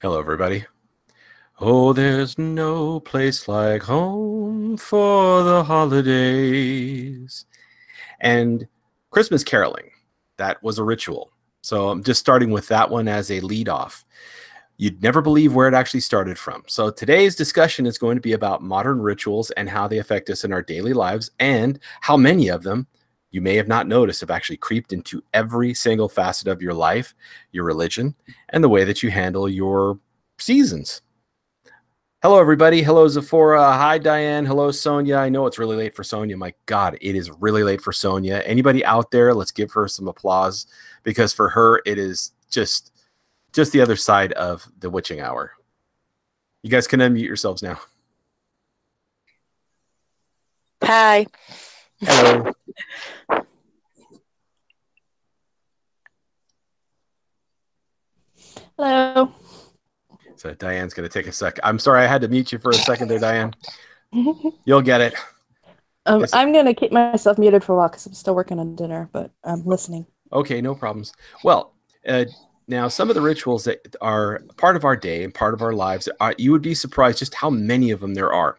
Hello, everybody. Oh, there's no place like home for the holidays. And Christmas caroling, that was a ritual. So I'm just starting with that one as a lead off. You'd never believe where it actually started from. So today's discussion is going to be about modern rituals and how they affect us in our daily lives, and how many of them you may have not noticed have actually creeped into every single facet of your life, your religion, and the way that you handle your seasons. Hello, everybody. Hello, Zephora. Hi, Diane. Hello, Sonia. I know it's really late for Sonia. My God, it is really late for Sonia. Anybody out there, let's give her some applause, because for her, it is just the other side of the witching hour. You guys can unmute yourselves now. Hi. Hello. Hello. So Diane's going to take a sec. I'm sorry, I had to mute you for a second there, Diane. You'll get it. I'm going to keep myself muted for a while because I'm still working on dinner, but I'm listening. Okay, no problems. Well, now some of the rituals that are part of our day and part of our lives, you would be surprised just how many of them there are.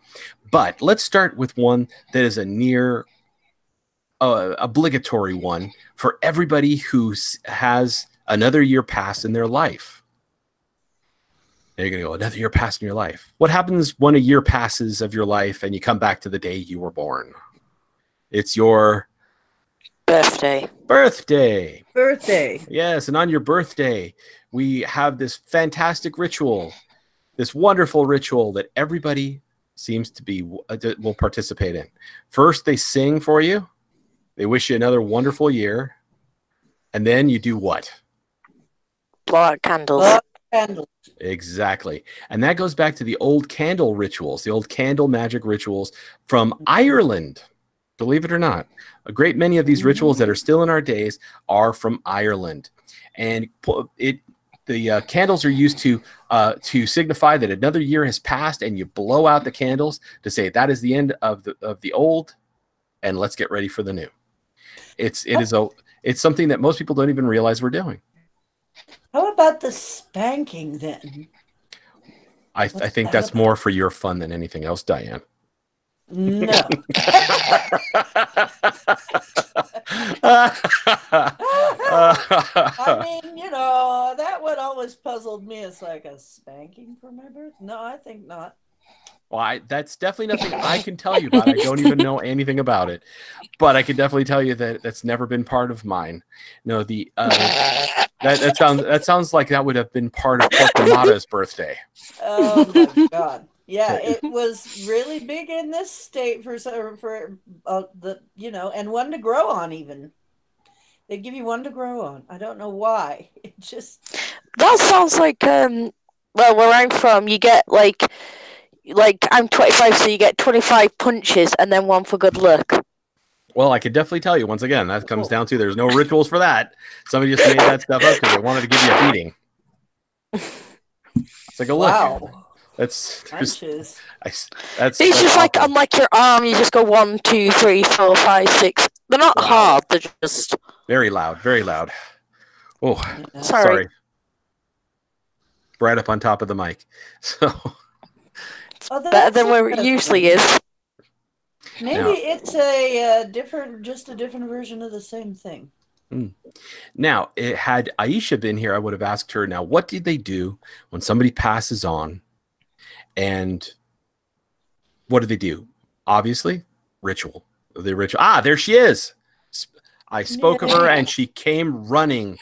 But let's start with one that is a near obligatory one for everybody who has another year passed in their life. You're going to go, another year passed in your life. What happens when a year passes of your life and you come back to the day you were born? It's your birthday. Yes, and on your birthday, we have this fantastic ritual, this wonderful ritual that everybody seems to be will participate in. First, they sing for you. They wish you another wonderful year. And then you do what? Blow out candles. Exactly. And that goes back to the old candle rituals, the old candle magic rituals from Ireland. Believe it or not, a great many of these rituals that are still in our days are from Ireland. And the candles are used to signify that another year has passed, and you blow out the candles to say that is the end of the old, and let's get ready for the new. It's something that most people don't even realize we're doing. How about the spanking then? I think that's more for your fun than anything else, Diane. No. I mean, that one always puzzled me. It's like a spanking for my birth. No, I think not. Well, that's definitely nothing I can tell you about. I don't even know anything about it, but I can definitely tell you that that's never been part of mine. No, that sounds like that would have been part of Torquemada's birthday. Oh my God! Yeah, it was really big in this state for the and one to grow on. Even they give you one to grow on. I don't know why. It just that sounds like well, where I'm from, you get like I'm 25, so you get 25 punches and then one for good luck. Well, I could definitely tell you once again that comes down to there's no rituals for that. Somebody just made that stuff up because they wanted to give you a beating. It's like a look. Wow. That's punches. It's just like on like your arm, you just go 1, 2, 3, 4, 5, 6. They're not hard. They're just very loud, very loud. Oh, yeah. Sorry. Right up on top of the mic. So. Better than where it usually is. Maybe it's a different version of the same thing. Now, had Aisha been here, I would have asked her, now, what did they do when somebody passes on? And what do they do? Obviously, ritual. The ritual. Ah, there she is. I spoke of her and she came running.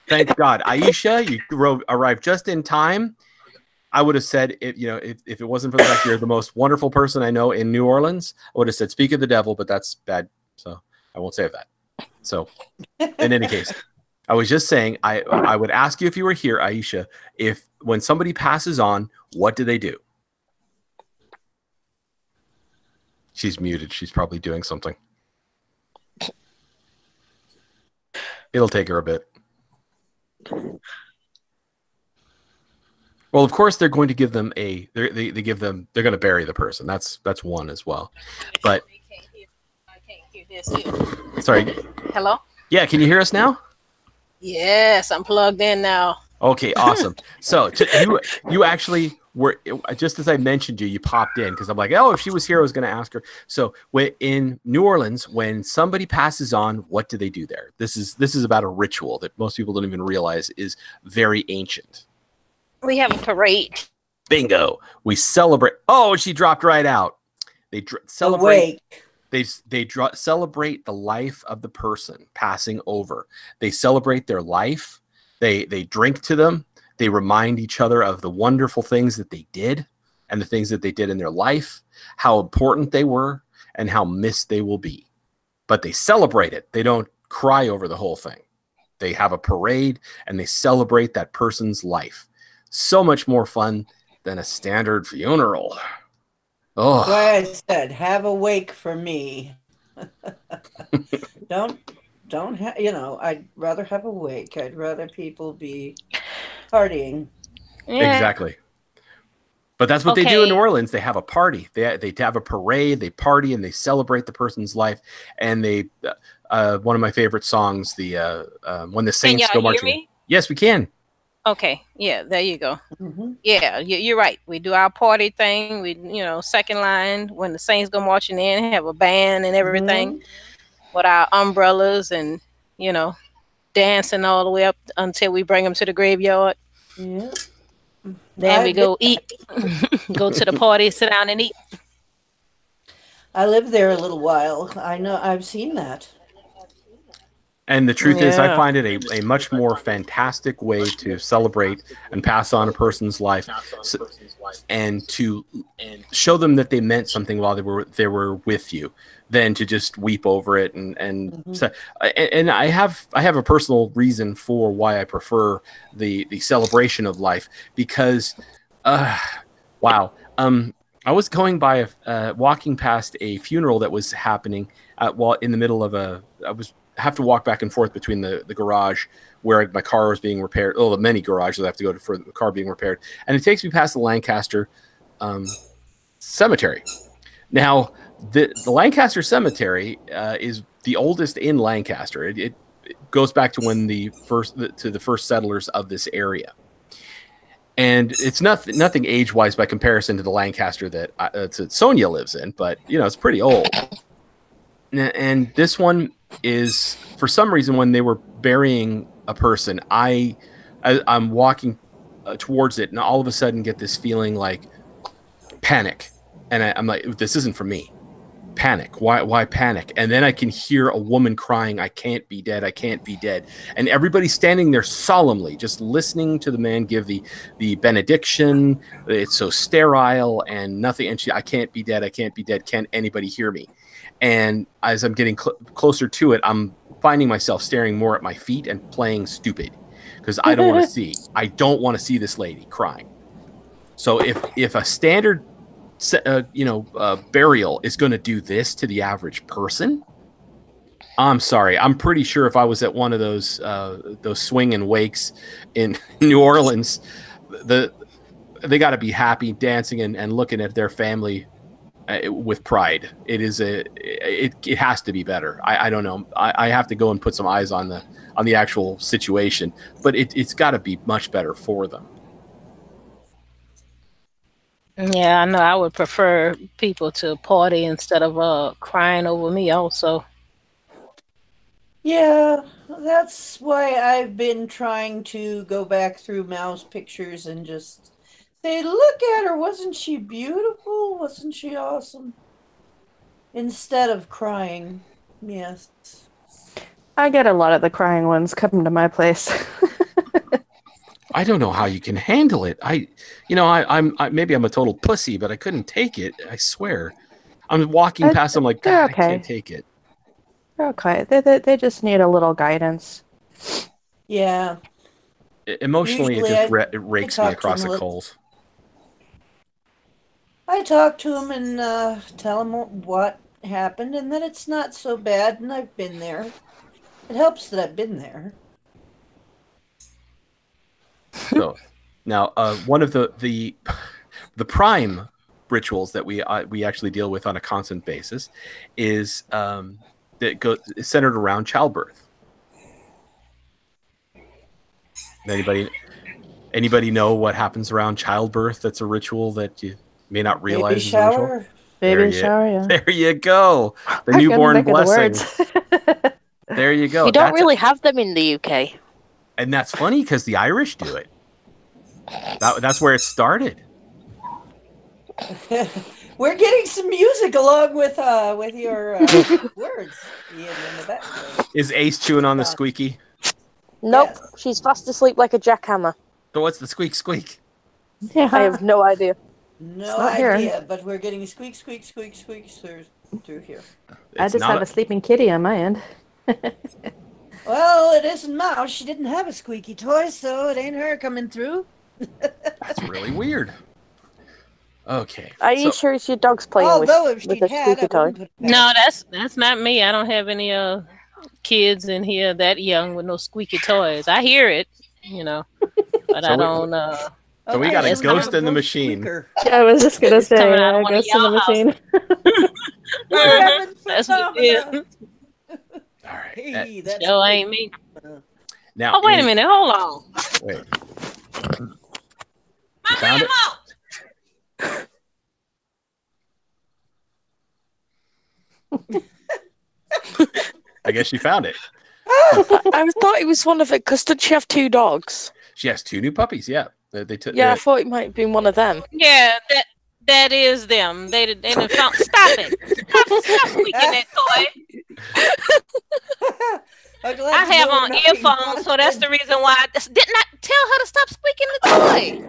Thank God. Aisha, you arrived just in time. I would have said, if it wasn't for the fact you're the most wonderful person I know in New Orleans, I would have said, speak of the devil, but that's bad. So I won't say that. So in any case, I was just saying, I would ask you if you were here, Aisha, if when somebody passes on, what do they do? She's muted. She's probably doing something. It'll take her a bit. Well, of course, they're going to give them they're going to bury the person. That's one as well. But I can't hear this. Sorry. Hello? Yeah, can you hear us now? Yes, I'm plugged in now. Okay, awesome. So you actually were, just as I mentioned you popped in because I'm like, oh, if she was here, I was going to ask her. So in New Orleans, when somebody passes on, what do they do there? This is about a ritual that most people don't even realize is very ancient. We have a parade. Bingo. We celebrate. Oh, she dropped right out. They celebrate. Celebrate the life of the person passing over. They celebrate their life. They drink to them. They remind each other of the wonderful things that they did and the things that they did in their life, how important they were, and how missed they will be. But they celebrate it. They don't cry over the whole thing. They have a parade and they celebrate that person's life. So much more fun than a standard funeral. Oh, That's why I said, have a wake for me. don't have, I'd rather have a wake. I'd rather people be partying. Yeah. exactly. But that's what they do in New Orleans. They have a party. They have a parade. They party and they celebrate the person's life. And they, one of my favorite songs, the when the Saints go marching. Hear me? Yes, we can. Okay, yeah, there you go. Mm-hmm. Yeah, you're right. We do our party thing. We, second line when the Saints go marching in, have a band and everything with our umbrellas and dancing all the way up until we bring them to the graveyard. Yeah. Then we go eat, go to the party, sit down and eat. I lived there a little while. I know. I've seen that. And the truth is, I find it a much more fantastic way to celebrate and pass on a person's life, and to show them that they meant something while they were with you, than to just weep over it. And I have a personal reason for why I prefer the celebration of life, because, wow, I was going by walking past a funeral that was happening while in the middle of have to walk back and forth between the garage where my car was being repaired. Oh, the many garages I have to go to for the car being repaired. And it takes me past the Lancaster Cemetery. Now, the Lancaster Cemetery is the oldest in Lancaster. It goes back to when the first settlers of this area. And it's nothing age-wise by comparison to the Lancaster that Sonia lives in, but, it's pretty old. And this one is, for some reason, when they were burying a person, I'm walking towards it, and all of a sudden get this feeling like panic. And I'm like, this isn't for me. Panic. Why panic? And then I can hear a woman crying, I can't be dead. I can't be dead. And everybody's standing there solemnly, just listening to the man give the benediction. It's so sterile and nothing. And I can't be dead. I can't be dead. Can't anybody hear me? And as I'm getting closer to it, I'm finding myself staring more at my feet and playing stupid because I don't want to see. I don't want to see this lady crying. So if a standard burial is going to do this to the average person, I'm sorry. I'm pretty sure if I was at one of those swing and wakes in New Orleans, they got to be happy, dancing and looking at their family with pride. It has to be better. I don't know. I have to go and put some eyes on the actual situation, but it's got to be much better for them. Yeah, I know. I would prefer people to party instead of crying over me also. Yeah, that's why I've been trying to go back through Mao's pictures and just say, look at her, wasn't she beautiful? Wasn't she awesome? Instead of crying. Yes. I get a lot of the crying ones come to my place. I don't know how you can handle it. I'm maybe I'm a total pussy, but I couldn't take it. I swear. I'm walking past them like, God, okay. I can't take it. They're okay. They just need a little guidance. Yeah. Emotionally, usually it rakes me across the coals. I talk to him and tell him what happened and that it's not so bad and I've been there. It helps that I've been there. So now, one of the prime rituals that we actually deal with on a constant basis is centered around childbirth. Anybody Anybody know what happens around childbirth that's a ritual that you may not realize Baby is a ritual? shower. Baby shower, yeah. There you go. The I couldn't newborn think of the blessing. words. There you go. We don't really have them in the UK. And that's funny because the Irish do it. That's where it started. We're getting some music along with your words, Ian, in the background. Is Ace chewing on the squeaky? Nope, Yes. she's fast asleep like a jackhammer. So what's the squeak squeak? Yeah. I have no idea. No not here. idea, but we're getting squeak, squeak, squeak, squeak through here. I It's just not have a sleeping kitty on my end. Well, it isn't Mouse. She didn't have a squeaky toy, so it ain't her coming through. That's really weird. Okay. Are you so- sure it's your dog's playing Although with if she'd a had, squeaky I toy? wouldn't put it No, past that's not me. I don't have any kids in here that young with no squeaky toys. I hear it, but So I we- don't. So we got a it's ghost coming in the from machine. Squeaker. Yeah, I was just gonna It's say, coming out of one of ghost in the y'all machine. We're having That's what it is. phenomena. All right. Hey, that's Joe ain't me. Now, Oh, wait a minute. Hold on. Wait. My found it? remote. I guess she found it. I thought it was one of it because did she have two dogs? She has 2 new puppies. Yeah. They took. Yeah, I thought it might have been one of them. Yeah, that is them. They done found. Stop it. Stop squeaking that toy. I'm glad I you have know on nothing earphones, so that's the about reason why I did not tell her to stop squeaking the toy.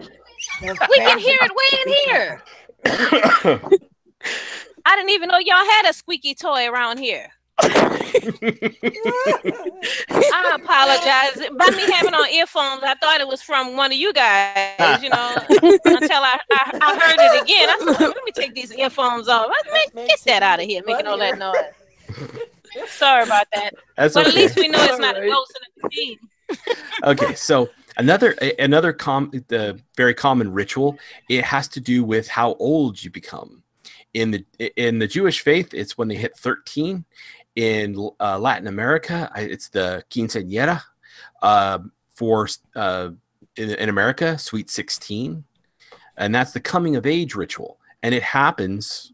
it. We can hear it way in here. I didn't even know y'all had a squeaky toy around here. I apologize. By me having on earphones, I thought it was from one of you guys, until I heard it again. I said, let me take these earphones off. Get that out of here, making all that noise. Sorry about that. That's But okay. at least we know it's not a Alright. ghost in the machine. Okay, so another very common ritual. It has to do with how old you become. In the Jewish faith, it's when they hit 13. In Latin America, it's the quinceañera. In America, Sweet 16, and that's the coming of age ritual, and it happens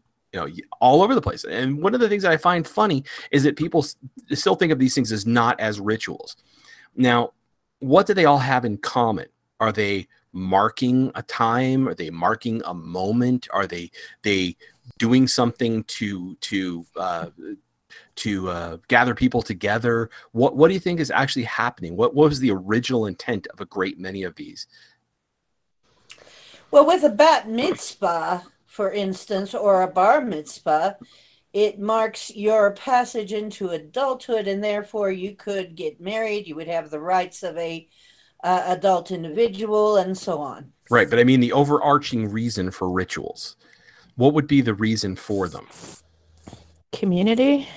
all over the place. And one of the things that I find funny is that people still think of these things as not as rituals. Now, what do they all have in common? Are they marking a time? Are they marking a moment? Are they doing something to gather people together? What do you think is actually happening? What was the original intent of a great many of these? Well, with a bat mitzvah, for instance, or a bar mitzvah, it marks your passage into adulthood, and therefore you could get married. You would have the rights of a adult individual, and so on. Right, but I mean the overarching reason for rituals. What would be the reason for them? Community.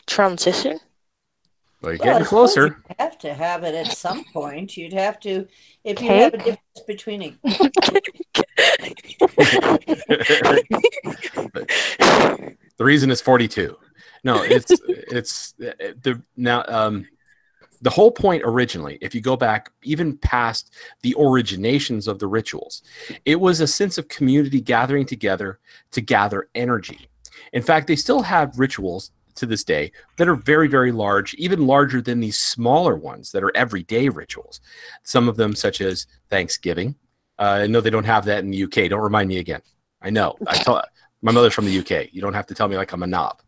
Transition. Well, you're Well, getting I suppose closer. you'd have to have it at some point. You'd have to, if you have a Cake? difference between a The reason is 42. No, it's the whole point originally, if you go back even past the originations of the rituals, it was a sense of community gathering together to gather energy. In fact, they still have rituals to this day that are very, very large, even larger than these smaller ones that are everyday rituals. Some of them, such as Thanksgiving. I know they don't have that in the UK. Don't remind me again. I know. My mother's from the UK. You don't have to tell me like I'm a knob.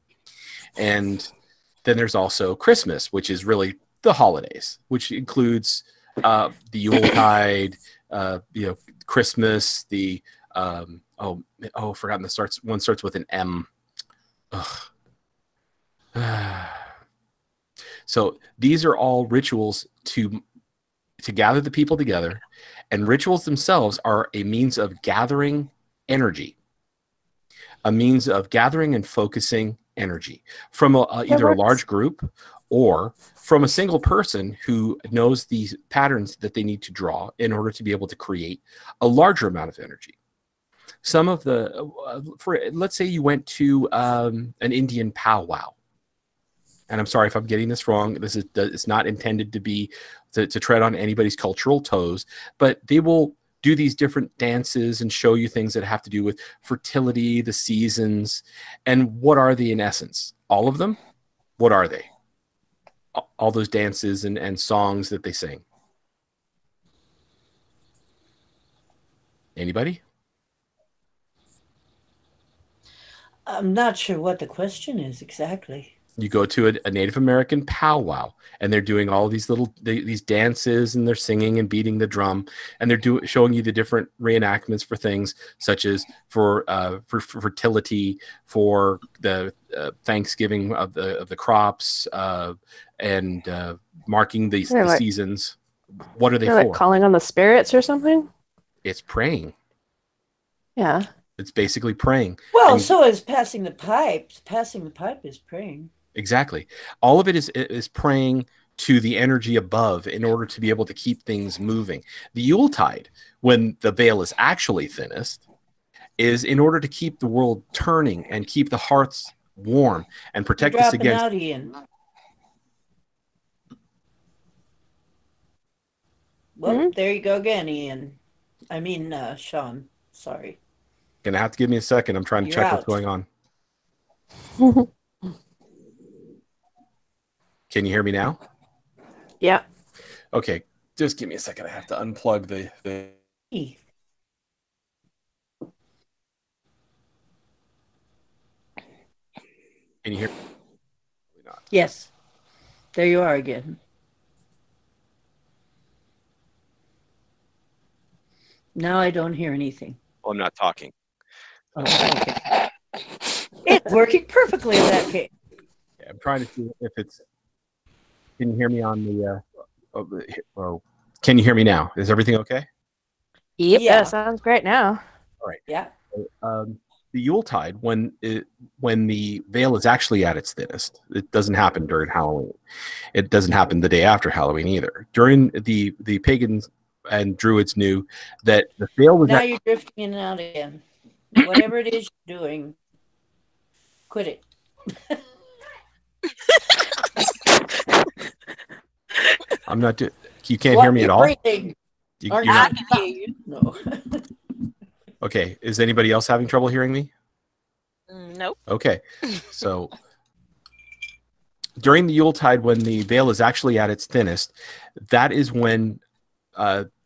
And then there's also Christmas, which is really the holidays, which includes the Yuletide, Christmas, the forgotten one starts with an M. So these are all rituals to gather the people together, and rituals themselves are a means of gathering energy, a means of gathering and focusing energy from either a large group or from a single person who knows these patterns that they need to draw in order to be able to create a larger amount of energy. Some of let's say you went to an Indian powwow, and I'm sorry if I'm getting this wrong. It's not intended to be to tread on anybody's cultural toes, but they will do these different dances and show you things that have to do with fertility, the seasons, and what are they in essence? All of them? What are they? All those dances and songs that they sing. Anybody? I'm not sure what the question is exactly. You go to a Native American powwow, and they're doing all these these dances, and they're singing and beating the drum, and they're showing you the different reenactments for things such as for fertility, for the Thanksgiving of the crops, and marking the seasons. What are they for? Like calling on the spirits or something? It's praying. Yeah. It's basically praying. Well, so is passing the pipe. Passing the pipe is praying. Exactly. All of it is praying to the energy above in order to be able to keep things moving. The Yuletide, when the veil is actually thinnest, is in order to keep the world turning and keep the hearts warm and protect us against. Out, Ian. Well, there you go again, Ian. I mean, Sean. Sorry. Gonna have to give me a second. I'm trying to check what's going on. Can you hear me now? Yeah. Okay, just give me a second. I have to unplug the. Can you hear me? Yes. There you are again. Now I don't hear anything. Well, I'm not talking. Oh, okay. It's working perfectly in that case. Yeah, I'm trying to see if it's. Can you hear me on the? Can you hear me now? Is everything okay? Yep. Yeah, sounds great now. All right. Yeah. The Yuletide, when the veil is actually at its thinnest, it doesn't happen during Halloween. It doesn't happen the day after Halloween either. During the pagans and Druids knew that the veil was. Now you're drifting in and out again. Whatever it is you're doing, quit it. I'm not doing. You can't hear me at all. Breathing. I can hear you. No. Okay. Is anybody else having trouble hearing me? Nope. Okay. So during the Yuletide, when the veil is actually at its thinnest, that is when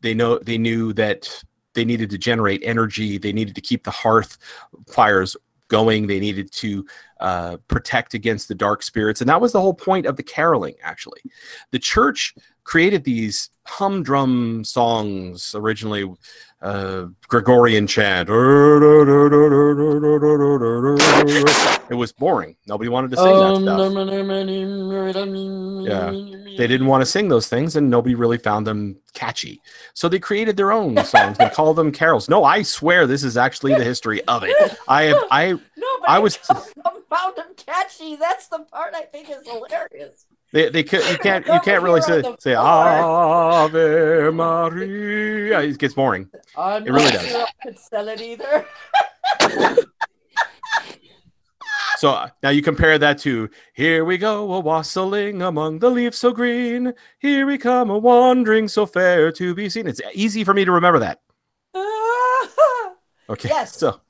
they knew that they needed to generate energy. They needed to keep the hearth fires going. They needed to protect against the dark spirits. And that was the whole point of the caroling, actually. The church created these humdrum songs originally, Gregorian chant. It was boring. Nobody wanted to sing that stuff. Yeah, they didn't want to sing those things, and nobody really found them catchy. So they created their own songs and called them carols. No, I swear this is actually the history of it. I found them catchy. That's the part I think is hilarious. You can't really say Ave Maria. It gets boring. It really does. Sure I could sell it either. So now you compare that to "Here we go, a wassailing among the leaves so green. Here we come, a wandering so fair to be seen." It's easy for me to remember that. Okay. Yes. So,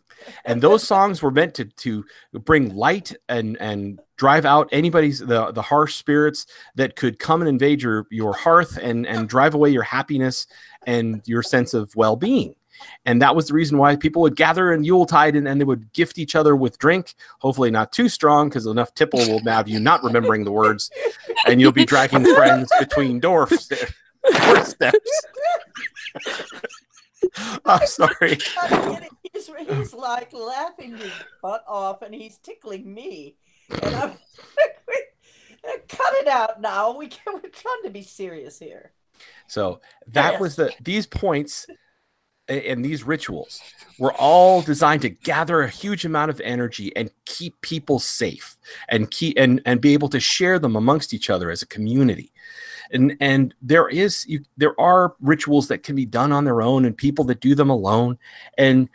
and those songs were meant to bring light and drive out the harsh spirits that could come and invade your hearth and drive away your happiness and your sense of well-being. And that was the reason why people would gather in Yuletide and they would gift each other with drink, hopefully not too strong, because enough tipple will have you not remembering the words, and you'll be dragging friends between doorsteps. I'm sorry. He's like laughing his butt off, and he's tickling me. And I'm cut it out now. We're trying to be serious here. So that was these points and these rituals were all designed to gather a huge amount of energy and keep people safe and be able to share them amongst each other as a community. And there are rituals that can be done on their own and people that do them alone. And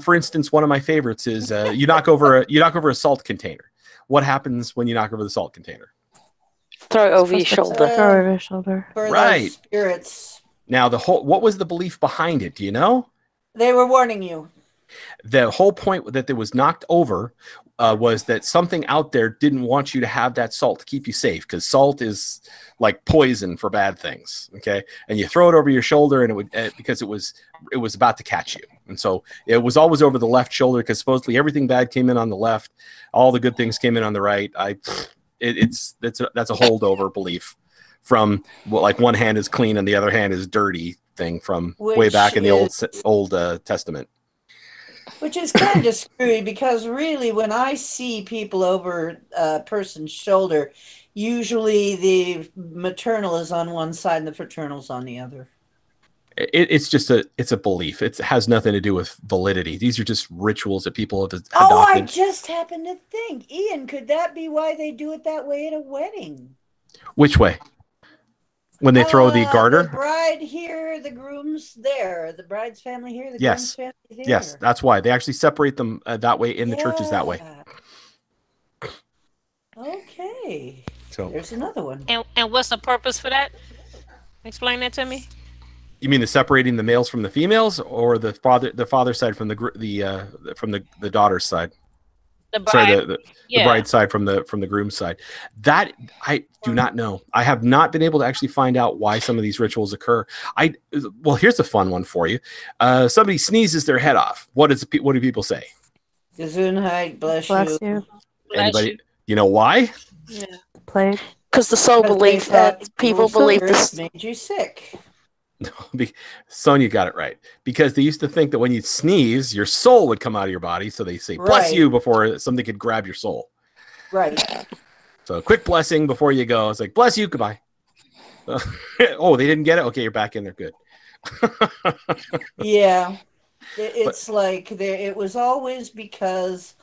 for instance, one of my favorites is you knock over a salt container. What happens when you knock over the salt container? throw it over your shoulder. Throw over your shoulder. For Right. those spirits, Now, what was the belief behind it? Do you know? they were warning you. The whole point that it was knocked over was that something out there didn't want you to have that salt to keep you safe, because salt is like poison for bad things. Okay, and you throw it over your shoulder, and it would because it was about to catch you, and so it was always over the left shoulder because supposedly everything bad came in on the left, all the good things came in on the right. That's a holdover belief from like one hand is clean and the other hand is dirty thing from way back in the Old Testament. Which is kind of screwy, because really when I see people over a person's shoulder, usually the maternal is on one side and the fraternal's on the other. It's a belief. It has nothing to do with validity. These are just rituals that people have adopted. Oh, I just happened to think, Ian, could that be why they do it that way at a wedding? Which way? When they throw the garter? The bride here, the groom's there. The bride's family here, the groom's family there. Yes, that's why. They actually separate them that way in the churches that way. Okay. So there's another one. And what's the purpose for that? Explain that to me. You mean the separating the males from the females, or the father side from the daughter's side? The bride. Sorry, the bride's side from the groom's side. That I do not know. I have not been able to actually find out why some of these rituals occur. Well, here's a fun one for you. Somebody sneezes their head off. What do people say? Gesundheit, bless you. Anybody? You know why? Yeah. Plague. Because the soul belief that people believe this made you sick. Sonia got it right, because they used to think that when you sneeze, your soul would come out of your body, so they say "bless you" before something could grab your soul. Right. So a quick blessing before you go. It's like "bless you, goodbye." Oh, they didn't get it. Okay, you're back in there. Good. Yeah, it's like it was always because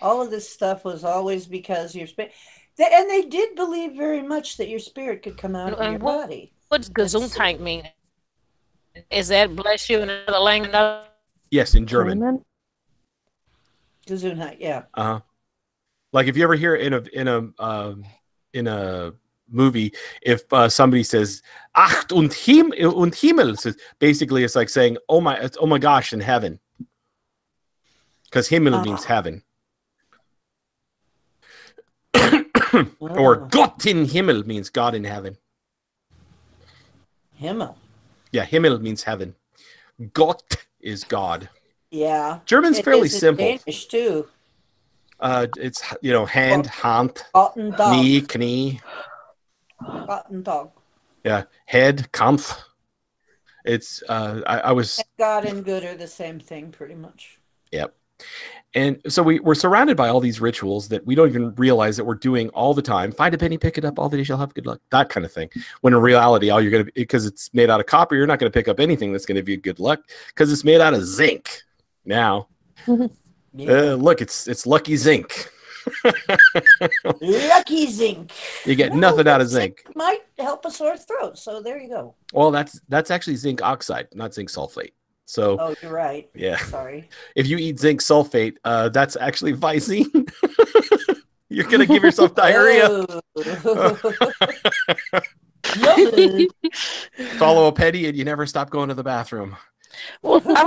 all of this stuff was always because your spirit, and they did believe very much that your spirit could come out of your body. What's Gesundheit mean? Is that bless you in another language? Yes, in German. Gesundheit, yeah. Like if you ever hear in a movie, if somebody says "Acht und Himmel," basically it's like saying oh my gosh in heaven, because Himmel means heaven. Or Gott in Himmel means God in heaven. Himmel. Yeah, Himmel means heaven. Gott is God. Yeah. German's fairly simple. Danish too. It's hand, Hand, knee, Knie. Gott and dog. Yeah, head, Kampf. It's I was. God and good are the same thing, pretty much. Yep. And so we're surrounded by all these rituals that we don't even realize that we're doing all the time. Find a penny, pick it up. All the days you'll have good luck. That kind of thing. When in reality, all you're going to, because it's made out of copper, you're not going to pick up anything that's going to give you good luck because it's made out of zinc. Now, look, it's lucky zinc. Lucky zinc. You get nothing out of zinc. Might help a sore throat. So there you go. Well, that's actually zinc oxide, not zinc sulfate. So, oh, you're right. Yeah. Sorry. If you eat zinc sulfate, that's actually Visine. You're gonna give yourself diarrhea. Follow a penny, and you never stop going to the bathroom. Well, I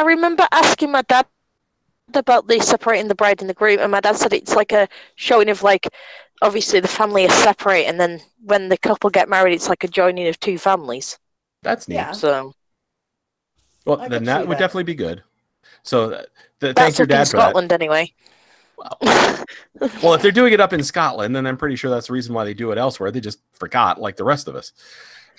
remember asking my dad about the separating the bride and the groom, and my dad said it's like a showing of like, obviously the family is separate, and then when the couple get married, it's like a joining of two families. That's neat. Yeah. So. Well, then that would definitely be good. So, thank your dad for Scotland, anyway. Well, if they're doing it up in Scotland, then I'm pretty sure that's the reason why they do it elsewhere. They just forgot, like the rest of us.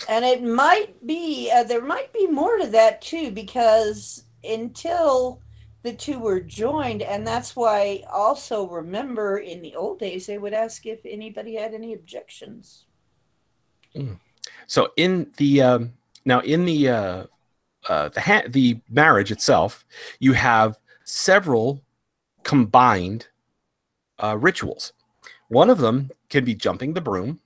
And it might be, there might be more to that too, because until the two were joined, and that's why also remember in the old days they would ask if anybody had any objections. So in the the marriage itself, you have several combined rituals. One of them can be jumping the broom,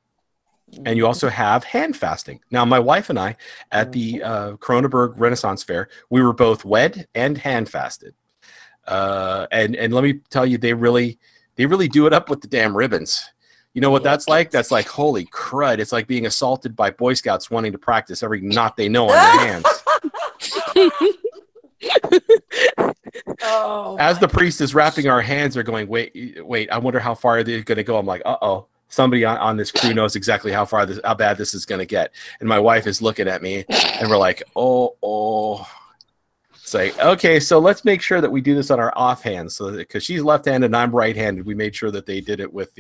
and you also have hand fasting. Now, my wife and I at the Kronenberg Renaissance Fair, we were both wed and hand fasted. And let me tell you, they really do it up with the damn ribbons. You know what that's like? That's like, holy crud. It's like being assaulted by Boy Scouts wanting to practice every knot they know on their hands. Oh, As the priest is wrapping our hands, they're going, wait, I wonder how far they're going to go. I'm like, uh-oh. Somebody on this crew knows exactly how bad this is going to get. And my wife is looking at me, and we're like, oh. It's like, okay, so let's make sure that we do this on our offhand. So because she's left-handed and I'm right-handed, we made sure that they did it with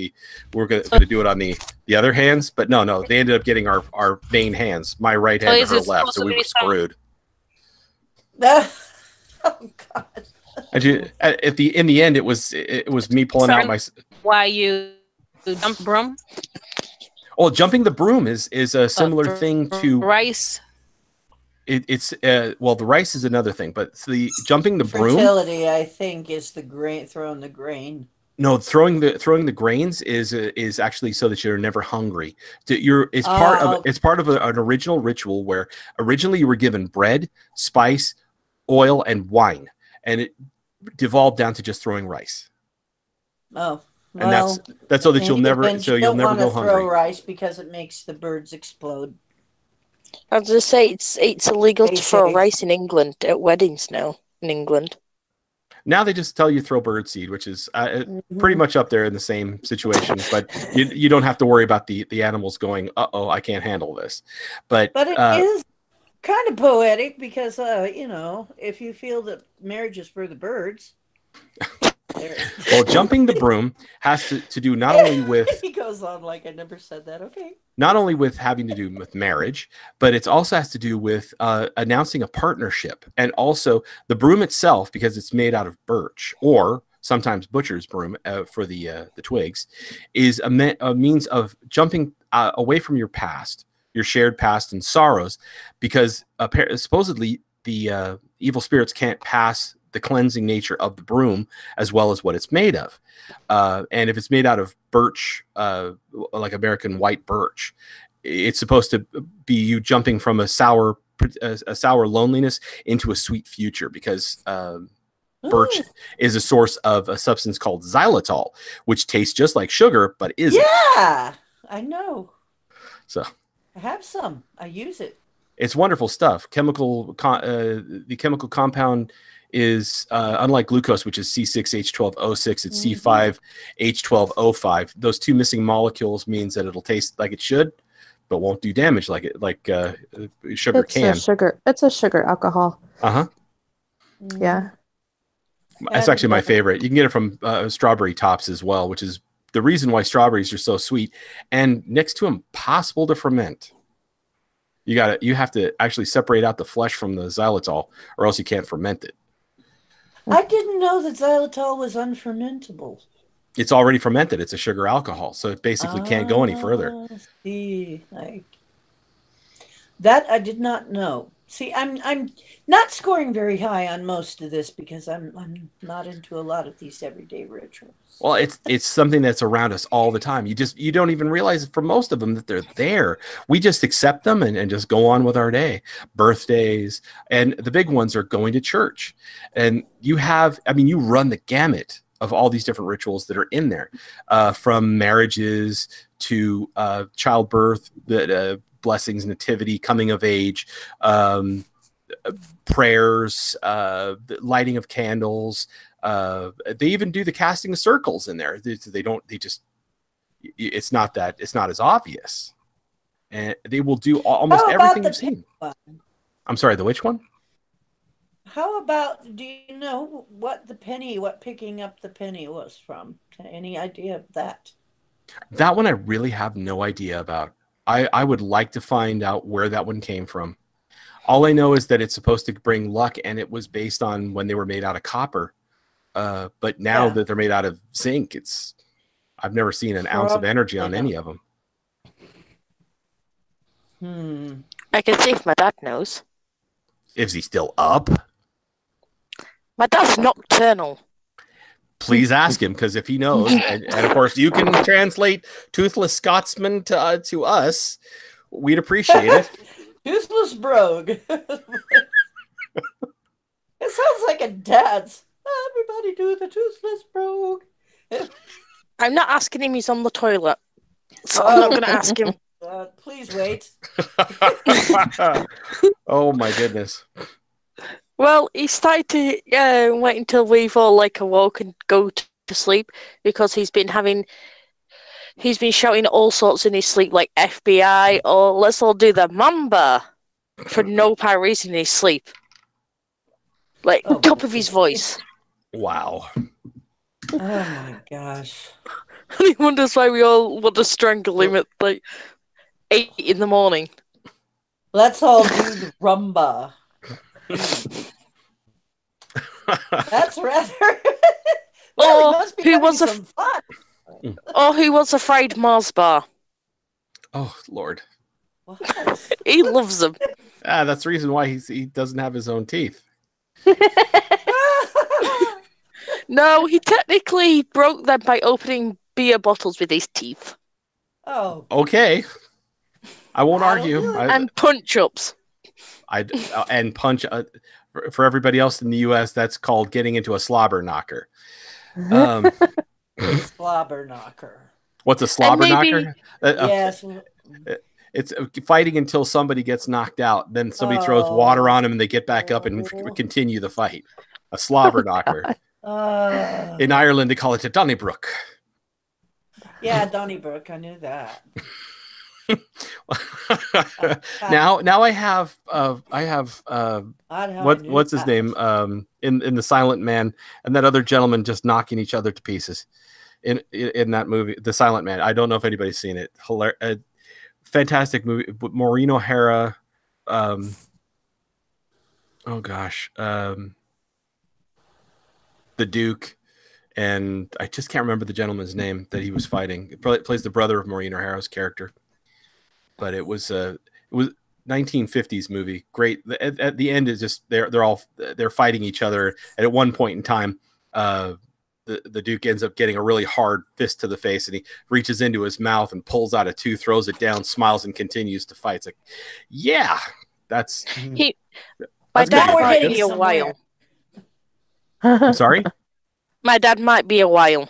we're going to do it on the other hands. But no, they ended up getting our main hands, my right hand to her left, so we were screwed. Oh God! And in the end, it was me pulling out my. Why you jump broom? Oh, jumping the broom is a similar thing to rice. It's well, the rice is another thing, but the jumping the broom. Fertility, I think, is the grain, throwing the grain. No, throwing the grains is actually so that you're never hungry. It's part of an original ritual where originally you were given bread, spice, oil, and wine, and it devolved down to just throwing rice. Oh, and that's so that you'll never go hungry. Throw rice because it makes the birds explode. I was going to say, it's illegal to throw rice in England at weddings now, in England. Now they just tell you throw birdseed, which is pretty much up there in the same situation. But you don't have to worry about the animals going, uh-oh, I can't handle this. But it is kind of poetic because, if you feel that marriage is for the birds. Well, jumping the broom has to do not only with he goes on like I never said that. Okay. Not only with having to do with marriage, but it also has to do with announcing a partnership, and also the broom itself, because it's made out of birch or sometimes butcher's broom for the twigs, is a means of jumping away from your past, your shared past and sorrows, because supposedly the evil spirits can't pass the cleansing nature of the broom as well as what it's made of. And if it's made out of birch, like American white birch, it's supposed to be you jumping from a sour loneliness into a sweet future, because birch is a source of a substance called xylitol, which tastes just like sugar, but isn't. Yeah, I know. So I have some. I use it. It's wonderful stuff. The chemical compound is unlike glucose, which is C6H12O6, it's C5H12O5. Those two missing molecules means that it'll taste like it should, but won't do damage like sugar can. It's a sugar alcohol. Yeah. That's actually my favorite. You can get it from strawberry tops as well, which is the reason why strawberries are so sweet and next to impossible to ferment. You have to actually separate out the flesh from the xylitol, or else you can't ferment it. I didn't know that xylitol was unfermentable. It's already fermented. It's a sugar alcohol, so it basically can't go any further. See, that I did not know. See, I'm not scoring very high on most of this because I'm not into a lot of these everyday rituals. Well, it's something that's around us all the time. You don't even realize for most of them that they're there. We just accept them and just go on with our day. Birthdays, and the big ones are going to church. And you run the gamut of all these different rituals that are in there, from marriages to childbirth, the blessings, nativity, coming of age, prayers, the lighting of candles. They even do the casting of circles in there. It's not as obvious. And they will do almost everything you've seen. I'm sorry, the which one? How about, do you know what picking up the penny was from? Any idea of that? That one I really have no idea about. I would like to find out where that one came from. All I know is that it's supposed to bring luck, and it was based on when they were made out of copper. But now that they're made out of zinc, I've never seen an ounce of energy on any of them. I can see if my dad knows. Is he still up? My dad's nocturnal. Please ask him, because if he knows, and of course you can translate Toothless Scotsman to us, we'd appreciate it. Toothless brogue. It sounds like a dance. Everybody do the toothless brogue. I'm not asking him, he's on the toilet. So I'm not going to ask him. Please wait. Oh my goodness. Well, he started to wait until we've all like awoke and go to sleep because he's been shouting all sorts in his sleep, like FBI or let's all do the Mamba for no apparent reason in his sleep. Like top of his voice. Wow. Oh my gosh. And he wonders why we all want to strangle him at like 8 in the morning. Let's all do the rumba. That's rather. Well, he must be having some fun. Or who was afraid Mars bar? Oh Lord. What? He loves them. That's the reason why he doesn't have his own teeth. No, he technically broke them by opening beer bottles with his teeth. Oh. Okay. I won't argue. And punch-ups. And punch. For everybody else in the U.S., that's called getting into a slobber knocker. Slobber knocker. What's a slobber knocker? Yes. It's fighting until somebody gets knocked out. Then somebody throws water on them and they get back up and continue the fight. A slobber knocker. In Ireland, they call it a Donnybrook. Yeah, Donnybrook. I knew that. Now I have what's his name in the Silent Man and that other gentleman just knocking each other to pieces in that movie, The Silent Man. I don't know if anybody's seen it. Fantastic movie. Maureen O'Hara. Oh gosh. The Duke, and I just can't remember the gentleman's name that he was fighting. It probably plays the brother of Maureen O'Hara's character, but it was 1950s movie. Great. At the end is just they're fighting each other, and at one point in time, the Duke ends up getting a really hard fist to the face, and he reaches into his mouth and pulls out a tooth, throws it down, smiles, and continues to fight. It's like, yeah, that's. My dad might be a while. I'm sorry? My dad might be a while.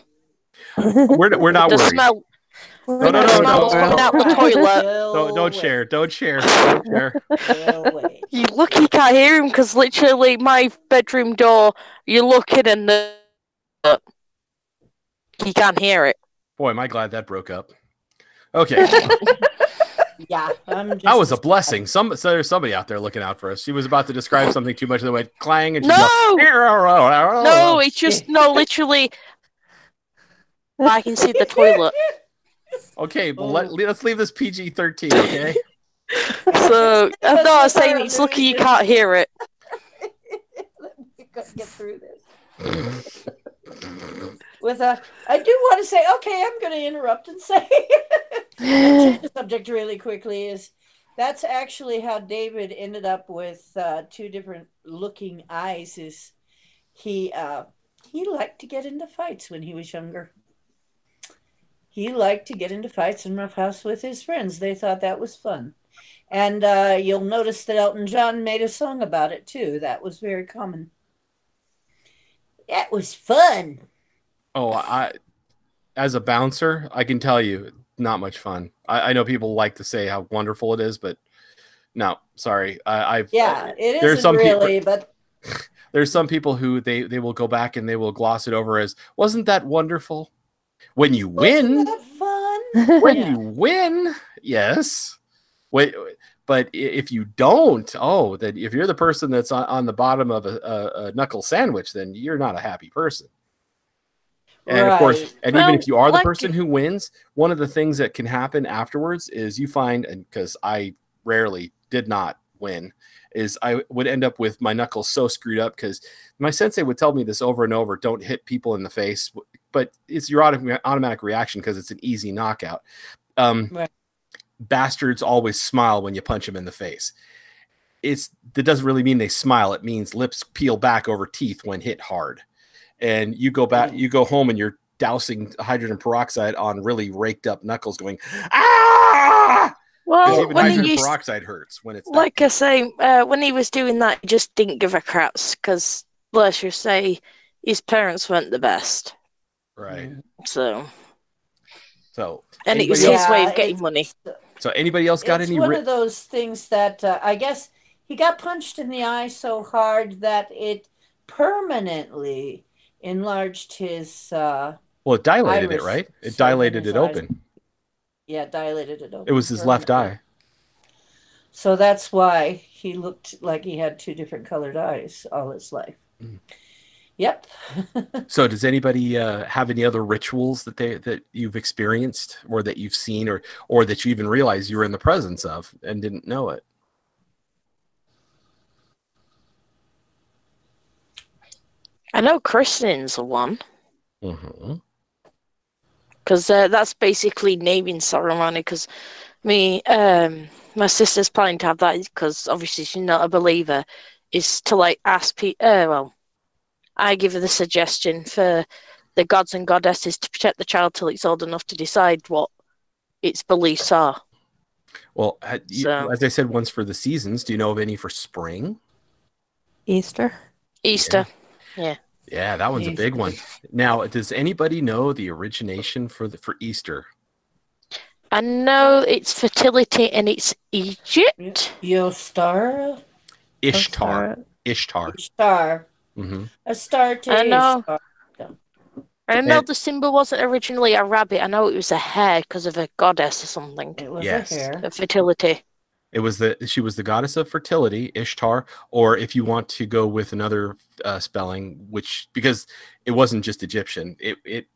We're not worried. Smell. No. Coming out the toilet. Don't share. You look, you can't hear him because literally my bedroom door, you're looking and you can't hear it. Boy, am I glad that broke up. Okay. Yeah, that was a blessing. There's somebody out there looking out for us. She was about to describe something too much, and they went clang, and she no, it's just literally. I can see the toilet. Okay, well let's leave this PG-13. Okay. So I was saying it's lucky you can't hear it. Get through this. I do want to say, okay, I'm going to interrupt and say, change the subject really quickly. That's actually how David ended up with two different looking eyes. Is he liked to get into fights when he was younger. He liked to get into fights and roughhouse with his friends. They thought that was fun. And you'll notice that Elton John made a song about it too. That was very common. That was fun. Oh, as a bouncer, I can tell you, not much fun. I know people like to say how wonderful it is, but no, sorry. It isn't really, but there's some people who they will go back and they will gloss it over as, wasn't that wonderful? When you win, that fun? When you win, yes. Wait, but if you don't, that if you're the person that's on the bottom of a knuckle sandwich, then you're not a happy person. And of course, even if you are the person who wins, one of the things that can happen afterwards is you find, and because I rarely did not win, is I would end up with my knuckles so screwed up because my sensei would tell me this over and over: don't hit people in the face, but it's your automatic reaction because it's an easy knockout. Bastards always smile when you punch them in the face. That doesn't really mean they smile. It means lips peel back over teeth when hit hard. And you go home and you're dousing hydrogen peroxide on really raked up knuckles going, ah! Well, even hydrogen peroxide hurts when it's like I say, when he was doing that, he just didn't give a crap's because, let's just say, his parents weren't the best. Right. So So, and it was his way of getting money. So, anybody else got it's any? One of those things that I guess he got punched in the eye so hard that it permanently enlarged his. Well, it dilated it, right? It dilated it open. Yeah, dilated it open. It was his left eye. So that's why he looked like he had two different colored eyes all his life. Mm. Yep. So does anybody have any other rituals that you've experienced or that you've seen or that you even realized you were in the presence of and didn't know it? I know christenings are one. Mm-hmm. Because that's basically naming ceremony. Because my sister's planning to have that because obviously she's not a believer. Is to like ask people. Well, I give her the suggestion for the gods and goddesses to protect the child till it's old enough to decide what its beliefs are. Well, as I said once for the seasons, do you know of any for spring? Easter. Yeah. Yeah, that one's a big one. Now, does anybody know the origination for Easter? I know it's fertility and it's Egypt. Ishtar. Mm-hmm. A star to I know. Ishtar. I know the symbol wasn't originally a rabbit. I know it was a hare because of a goddess or something. It was a hare. Of fertility. She was the goddess of fertility, Ishtar, or if you want to go with another spelling, because it wasn't just Egyptian, it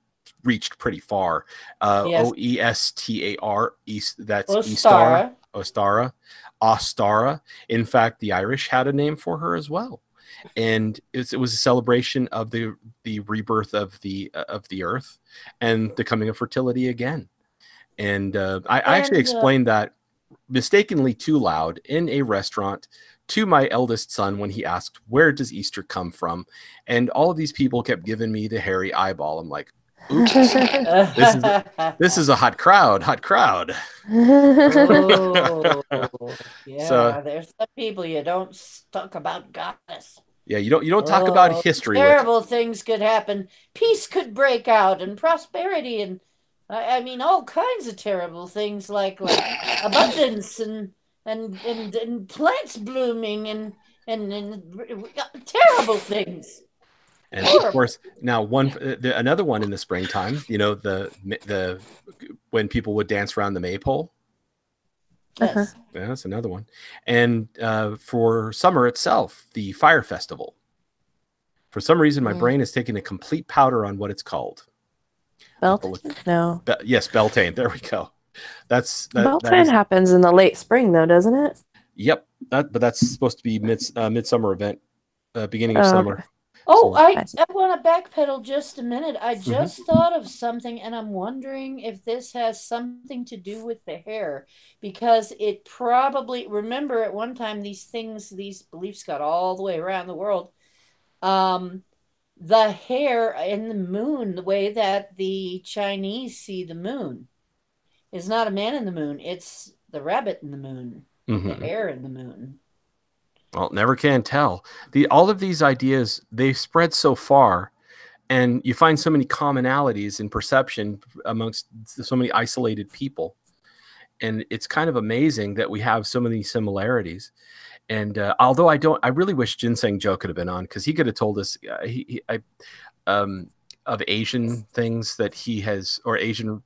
reached pretty far. Yes. Oestar, that's Ostara. Ostara. In fact, the Irish had a name for her as well, and it was a celebration of the rebirth of the earth and the coming of fertility again. And I actually explained that mistakenly too loud in a restaurant to my eldest son when he asked, "Where does Easter come from?" And all of these people kept giving me the hairy eyeball. I'm like, oops, this is a hot crowd. Oh, yeah. So, there's some people you don't talk about goddess. Yeah, you don't talk about history. Terrible things could happen. Peace could break out and prosperity and I mean all kinds of terrible things like abundance and plants blooming and terrible things. And horrible. Of course, now another one in the springtime, the when people would dance around the maypole. Yes. Yeah, that's another one. And for summer itself, the fire festival. For some reason, my brain is taking a complete powder on what it's called. Beltane? No. Yes, Beltane. There we go. Beltane happens in the late spring, though, doesn't it? Yep. But that's supposed to be midsummer event, beginning of summer. Okay. Oh, I want to backpedal just a minute. I just thought of something, and I'm wondering if this has something to do with the hair, because it probably, remember at one time these beliefs got all the way around the world. The hair in the moon, the way that the Chinese see the moon, is not a man in the moon. It's the rabbit in the moon, the hare in the moon. Well, never can tell. All of these ideas, they spread so far, and you find so many commonalities in perception amongst so many isolated people. And it's kind of amazing that we have so many similarities. And although I really wish Ginseng Joe could have been on, because he could have told us of Asian things that he has, or Asian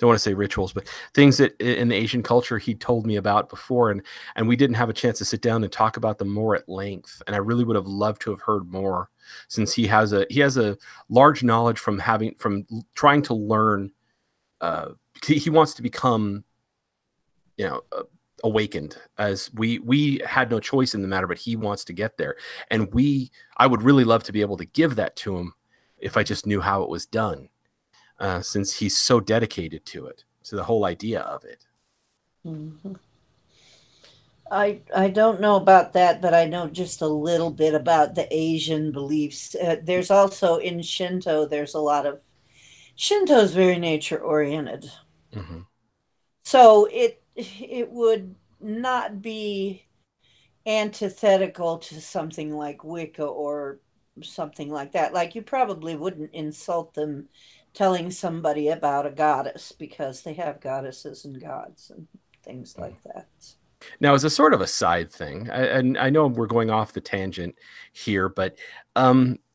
don't want to say rituals, but things that in the Asian culture he told me about before, and we didn't have a chance to sit down and talk about them more at length. And I really would have loved to have heard more, since he has a large knowledge from trying to learn. He wants to become, awakened, as we had no choice in the matter, but he wants to get there, and I would really love to be able to give that to him if I just knew how it was done. Since he's so dedicated to the whole idea of it. Mm-hmm. I don't know about that, but I know just a little bit about the Asian beliefs. There's also in Shinto, there's a lot of Shinto's very nature oriented. Mm-hmm. So it would not be antithetical to something like Wicca or something like that. Like you probably wouldn't insult them telling somebody about a goddess because they have goddesses and gods and things like that. Now, as a sort of a side thing, and I know we're going off the tangent here, but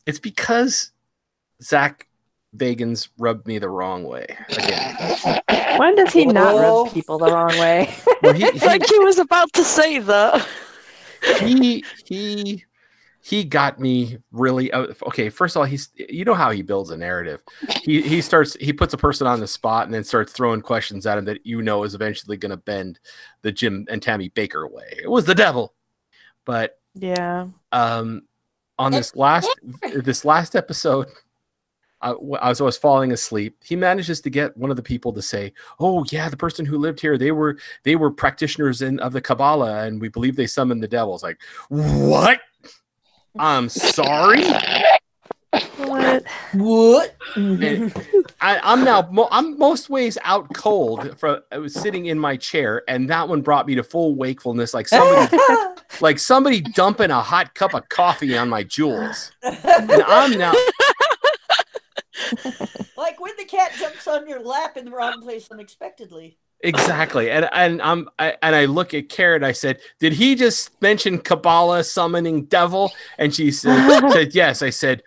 it's because Zach Bagans rubbed me the wrong way again. When does he not rub people the wrong way? Well, Like he was about to say that. He got me really okay. First of all, you know how he builds a narrative. He puts a person on the spot and then starts throwing questions at him that is eventually going to bend the Jim and Tammy Baker way. It was the devil, but yeah. On this last episode, as I was falling asleep, he manages to get one of the people to say, "Oh yeah, the person who lived here, they were practitioners of the Kabbalah, and we believe they summoned the devil." It's like, what? I'm sorry. What? I'm most ways out cold. I was sitting in my chair, and that one brought me to full wakefulness, like somebody dumping a hot cup of coffee on my jewels. And I'm now like when the cat jumps on your lap in the wrong place unexpectedly. Exactly. And I look at Karen. I said, "Did he just mention Kabbalah summoning devil?" And she said yes. I said,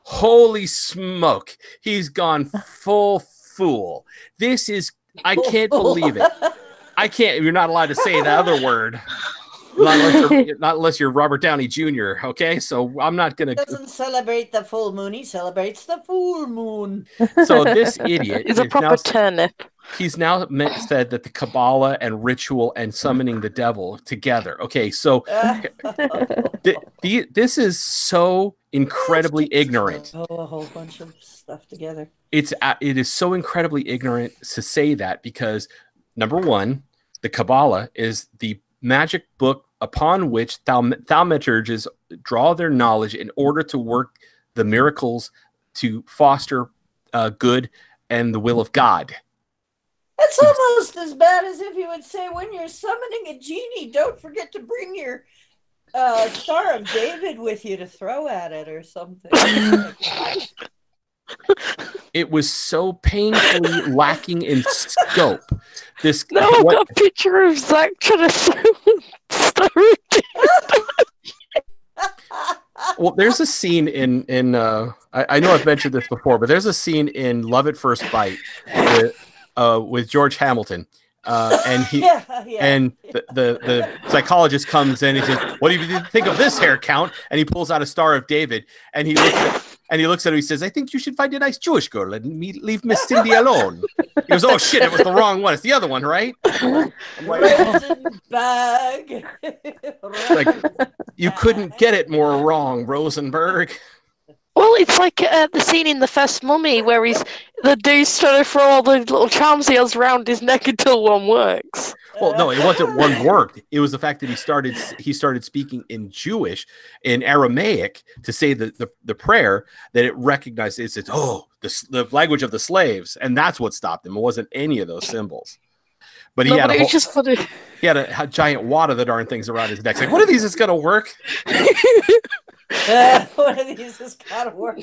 "Holy smoke. He's gone full fool. I can't believe it. I can't. You're not allowed to say the other word. Not unless you're Robert Downey Jr. Okay, so I'm not gonna. He doesn't celebrate the full moon. He celebrates the full moon. So this idiot is a proper turnip. He's now said that the Kabbalah and ritual and summoning the devil together. Okay, so this is so incredibly ignorant. A whole bunch of stuff together. It is so incredibly ignorant to say that because number one, the Kabbalah is the magic book upon which thaumaturges draw their knowledge in order to work the miracles to foster good and the will of God. That's almost as bad as if you would say, when you're summoning a genie, don't forget to bring your Star of David with you to throw at it or something. It was so painfully lacking in scope. Now I've got a picture of Zach trying to throw Star of David. Well, there's a scene in I know I've mentioned this before, but there's a scene in Love at First Bite with George Hamilton, and the psychologist comes in and he says, "What do you think of this hair count?" And he pulls out a Star of David, and he looks at her. He says, "I think you should find a nice Jewish girl and leave Miss Cindy alone." He goes, "Oh shit, it was the wrong one. It's the other one, right?" I'm like, bag. Like, you couldn't get it more wrong, Rosenberg. Well, it's like the scene in The First Mummy where the dude's trying to throw all the little charm seals around his neck until one works. Well, no, it wasn't one worked. It was the fact that he started speaking in Jewish, in Aramaic, to say the prayer that it recognized. It's the language of the slaves, and that's what stopped him. It wasn't any of those symbols. But he had a giant wad of the darn things around his neck. Like, one of these is gonna work. One of these is gotta work.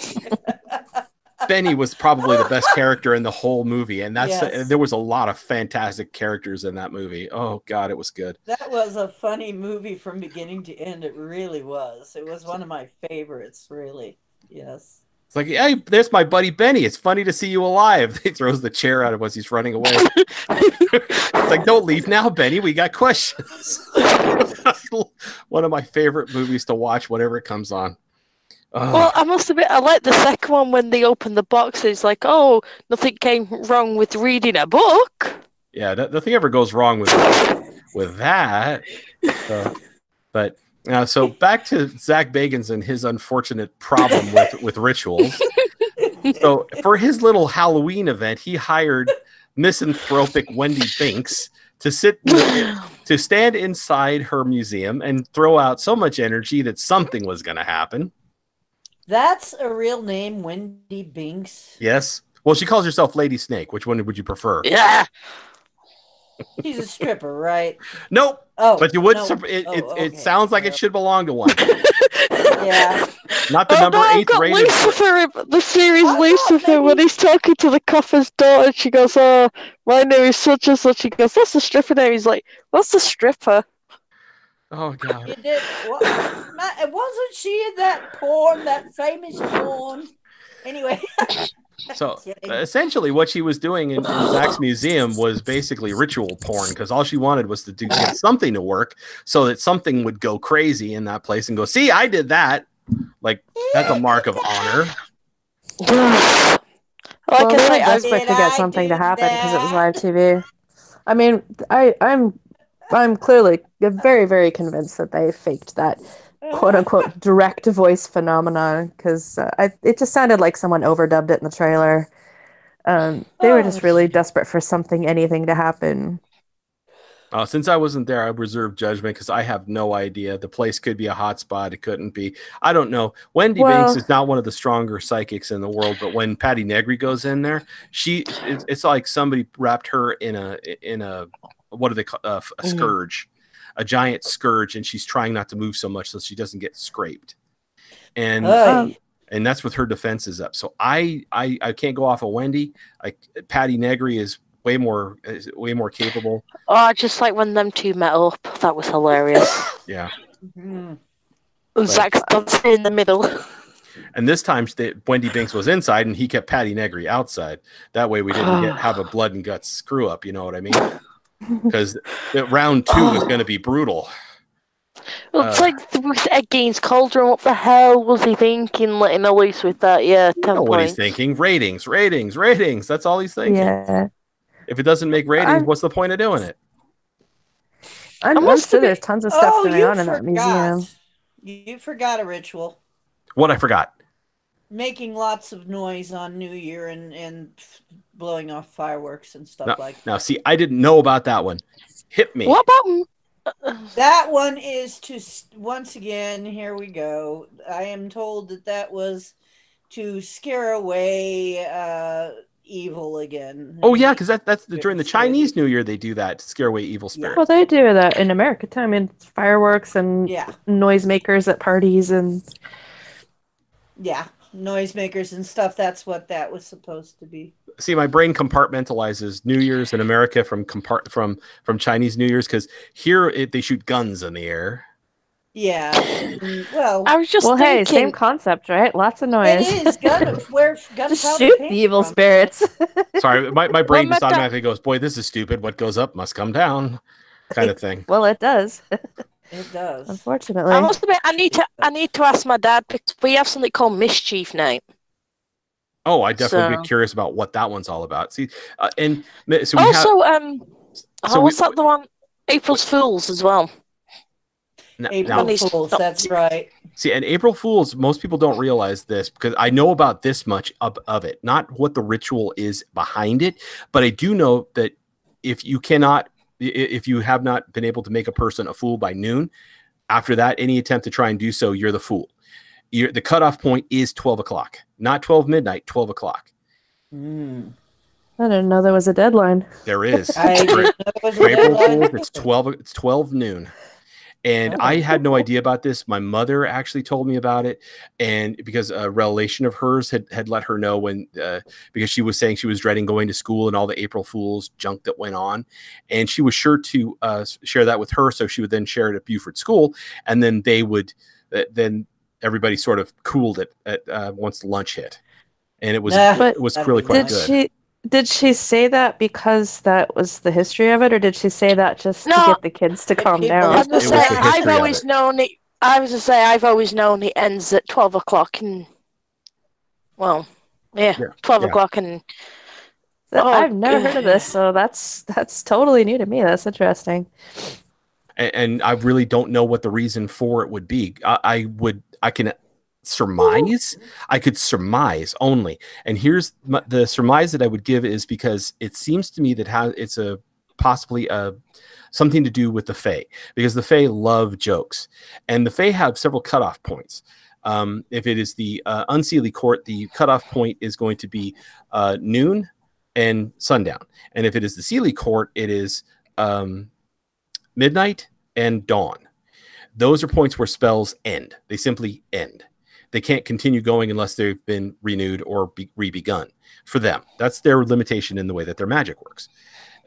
Benny was probably the best character in the whole movie, and there was a lot of fantastic characters in that movie. Oh God, it was good. That was a funny movie from beginning to end. It really was. It was one of my favorites, really. Yes. It's like, hey, there's my buddy Benny. It's funny to see you alive. He throws the chair out of as he's running away. It's like, don't leave now, Benny. We got questions. One of my favorite movies to watch whenever it comes on. Well, I must admit, I like the second one when they open the box. It's like, oh, nothing came wrong with reading a book. Yeah, nothing ever goes wrong with that. But so back to Zach Bagans and his unfortunate problem with rituals. So for his little Halloween event, he hired misanthropic Wendy Binks to stand inside her museum and throw out so much energy that something was going to happen. That's a real name, Wendy Binks. Yes. Well, she calls herself Lady Snake. Which one would you prefer? Yeah. She's a stripper, right? Nope. Oh, but you would. no. It sounds like it should belong to one. Yeah. not the Oh number no, I've 8 got rated. Lucifer, the series I thought Lucifer, when maybe- he's talking to the coffer's daughter, she goes, "Oh, my name is such and such." He goes, "What's the stripper name?" He's like, "What's the stripper?" Oh God. You did. What? Wasn't she in that porn, that famous porn? Anyway. So Kidding. essentially, what she was doing in Zach's museum was basically ritual porn, because all she wanted was to get something to work, so that something would go crazy in that place and go, "See, I did that." Like, that's a mark of honor. Like Well, I they say, were desperate to Did get I something to do happen because it was that? live TV. I mean, I'm clearly very, very convinced that they faked that quote unquote direct voice phenomenon because it just sounded like someone overdubbed it in the trailer. They were just really desperate for anything to happen. Since I wasn't there, I reserve judgment because I have no idea. The place could be a hot spot. It couldn't be. I don't know. Wendy Banks is not one of the stronger psychics in the world, but when Patty Negri goes in there, it's like somebody wrapped her in a what do they call a scourge, a giant scourge, and she's trying not to move so much so she doesn't get scraped. And that's with her defenses up. So I can't go off of Wendy. Patty Negri is way more capable. oh, just like when them two met up, that was hilarious. Yeah. Zach's dancing in the middle. And this time, Wendy Binks was inside, and he kept Patty Negri outside. That way, we didn't have a blood and guts screw up. You know what I mean? Because round 2 was going to be brutal. Well, it's like with Against Cauldron. What the hell was he thinking, letting her loose with that? Yeah, 10 know what points. he's thinking. Ratings. That's all he's thinking. Yeah. If it doesn't make ratings, what's the point of doing it? I'm sure there's tons of stuff going on in that museum. You forgot a ritual. What I forgot? Making lots of noise on New Year and blowing off fireworks and stuff like that. Now, see, I didn't know about that one. Hit me. What about that one? Is to once again, here we go. I am told that was to scare away evil again. Oh yeah, because that's during the Chinese New Year they do that to scare away evil spirits. Well, they do that in America too. I mean, fireworks and noisemakers at parties and noisemakers and stuff. That's what that was supposed to be. See, my brain compartmentalizes New Year's in America from Chinese New Year's, because here they shoot guns in the air. Yeah. Well, I was just thinking, hey, same concept, right? Lots of noise. It is gunpowder. Just shoot the evil spirits. Sorry, my brain just automatically goes, "Boy, this is stupid. What goes up must come down," kind of thing. Well, it does. It does. Unfortunately, I must admit, I need to ask my dad, because we have something called Mischief Night. Oh, I definitely be curious about what that one's all about. See, and so we what's that the one? April's Fools as well. April Fools, that's right. See, and April Fools, most people don't realize this, because I know about this much of it, not what the ritual is behind it, but I do know that if you have not been able to make a person a fool by noon, after that, any attempt to try and do so, you're the fool. The cutoff point is 12 o'clock, not 12 midnight, 12 o'clock. I didn't know there was a deadline. There is. I didn't know there was a April deadline. Fools, it's 12 noon. And I had no idea about this. My mother actually told me about it, and because a relation of hers had let her know when, because she was saying she was dreading going to school and all the April Fool's junk that went on, and she was sure to share that with her, so she would then share it at Beaufort School, and then they would, then everybody sort of cooled it at once lunch hit, and it was really quite good. Did she say that because that was the history of it, or did she say that just to get the kids to calm down? I've always known it. I was to say I've always known it ends at 12 o'clock, and 12 o'clock, and I've never heard of this, so that's totally new to me. That's interesting. And I really don't know what the reason for it would be. I can surmise. I could surmise only, and here's the surmise that I would give is because it seems to me that it's possibly something to do with the Fae, because the Fae love jokes, and the Fae have several cutoff points. If it is the Unseelie Court, the cutoff point is going to be noon and sundown, and if it is the Seelie Court, it is midnight and dawn. Those are points where spells end. They simply end. they can't continue going unless they've been renewed or re-begun for them. That's their limitation in the way that their magic works.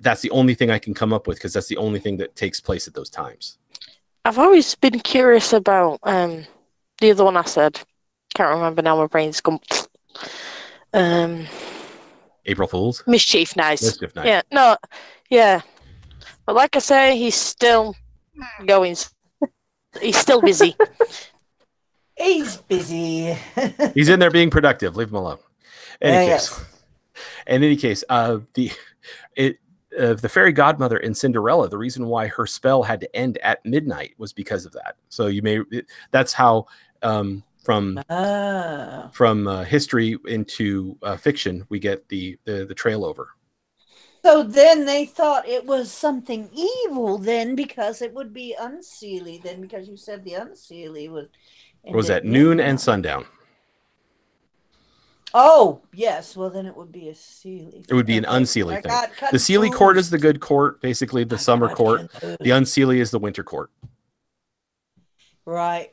That's the only thing I can come up with, because that's the only thing that takes place at those times. I've always been curious about the other one I said. Can't remember now. My brain's gone. April Fools? Mischief Nights. Mischief Nights. Yeah, no, yeah. But like I say, he's still going. He's still busy. He's busy. He's in there being productive. Leave him alone. In Yes. any case, the fairy godmother in Cinderella, the reason why her spell had to end at midnight was because of that. So that's how from history into fiction we get the trail over. So then they thought it was something evil then, because it would be unseelie then, because you said the unseelie was at noon and sundown. Oh, yes. Well, then it would be a seelie. It would be an unseelie thing. The seelie court is the good court, basically the summer court. The unseelie is the winter court. Right.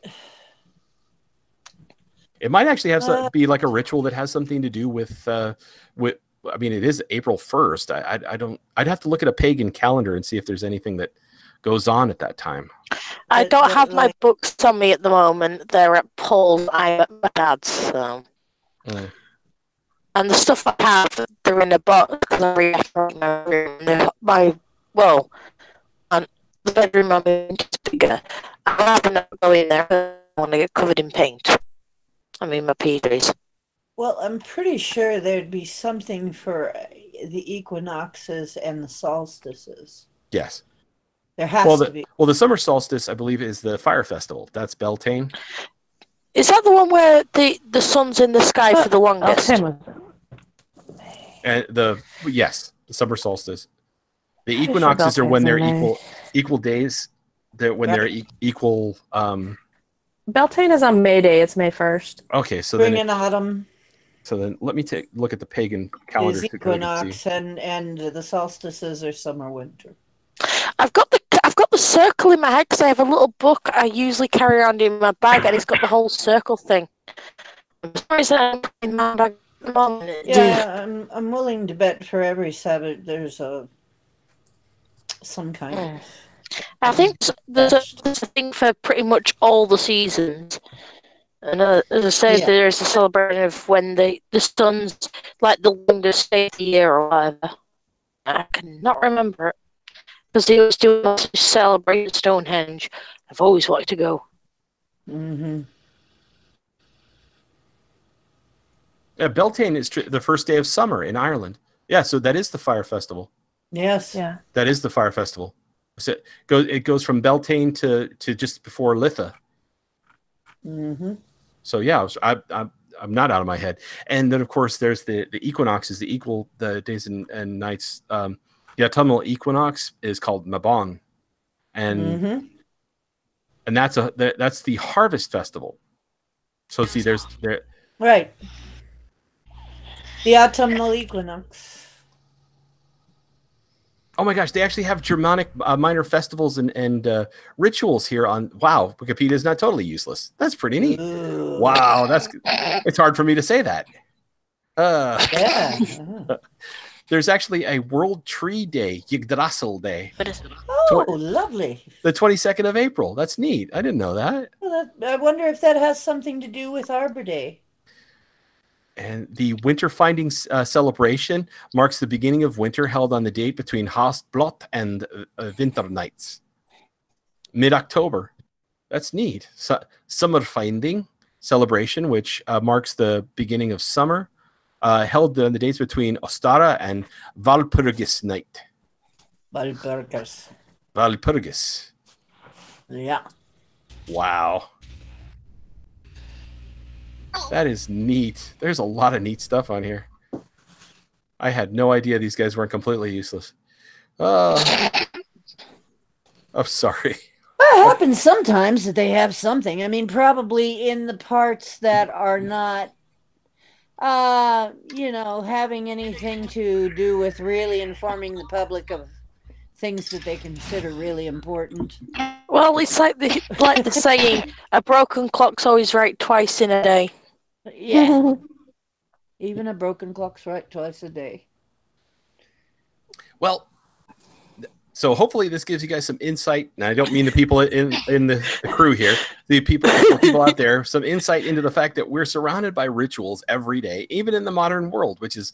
It might actually have be like a ritual that has something to do with. I mean, it is April 1st. I'd have to look at a pagan calendar and see if there's anything that goes on at that time. I don't have my books on me at the moment. They're at Paul's. I'm at my dad's. So. And the stuff I have, they're in a box because I read from my room. And the bedroom I'm in is bigger. I'm having to go in there. I want to get covered in paint. I mean, my PJs. Well, I'm pretty sure there'd be something for the equinoxes and the solstices. Yes. There has to be. Well, the summer solstice, I believe, is the fire festival. That's Beltane. Is that the one where the sun's in the sky for the longest? And the summer solstice. The equinoxes are when they're equal days. They're equal. Beltane is on May Day. It's May 1st. Okay, so spring and autumn. So then let me look at the pagan calendar. Is equinox and the solstices are summer winter. I've got the circle in my head because I have a little book I usually carry around in my bag, and it's got the whole circle thing. In my bag. Yeah, I'm willing to bet for every Sabbath there's some kind of. I think there's a thing for pretty much all the seasons. And as I say, there's a celebration of when the sun's like the longest day of the year or whatever. I cannot remember it. Because they always do a celebrate at Stonehenge. I've always wanted to go. Mm-hmm. Yeah, Beltane is the first day of summer in Ireland. Yeah, so that is the fire festival. Yes. Yeah. That is the fire festival. So it goes from Beltane to just before Litha. Mm-hmm. So yeah, I'm not out of my head. And then of course there's the equinoxes, the days and nights. The autumnal equinox is called Mabon, and that's the harvest festival. So see, there. Right. The autumnal equinox. Oh my gosh, they actually have Germanic minor festivals and rituals here on. Wow, Wikipedia is not totally useless. That's pretty neat. Ooh. Wow, it's hard for me to say that. Yeah. There's actually a World Tree Day, Yggdrasil Day. Oh, lovely. The 22nd of April. That's neat. I didn't know that. Well, I wonder if that has something to do with Arbor Day. And the winter findings celebration marks the beginning of winter, held on the date between Haastblot and Winternights. Mid-October. That's neat. Summer finding celebration, which marks the beginning of summer, held on the dates between Ostara and Walpurgis night. Walpurgis. Yeah. Wow. That is neat. There's a lot of neat stuff on here. I had no idea these guys weren't completely useless. I'm sorry. Well, it happens sometimes that they have something. I mean, probably in the parts that are not, having anything to do with really informing the public of things that they consider really important. Well, Well, it's like the saying, a broken clock's always right twice in a day. Yeah. Even a broken clock's right twice a day. Well, so hopefully this gives you guys some insight. And I don't mean the people in the crew here, the people out there, some insight into the fact that we're surrounded by rituals every day, even in the modern world, which is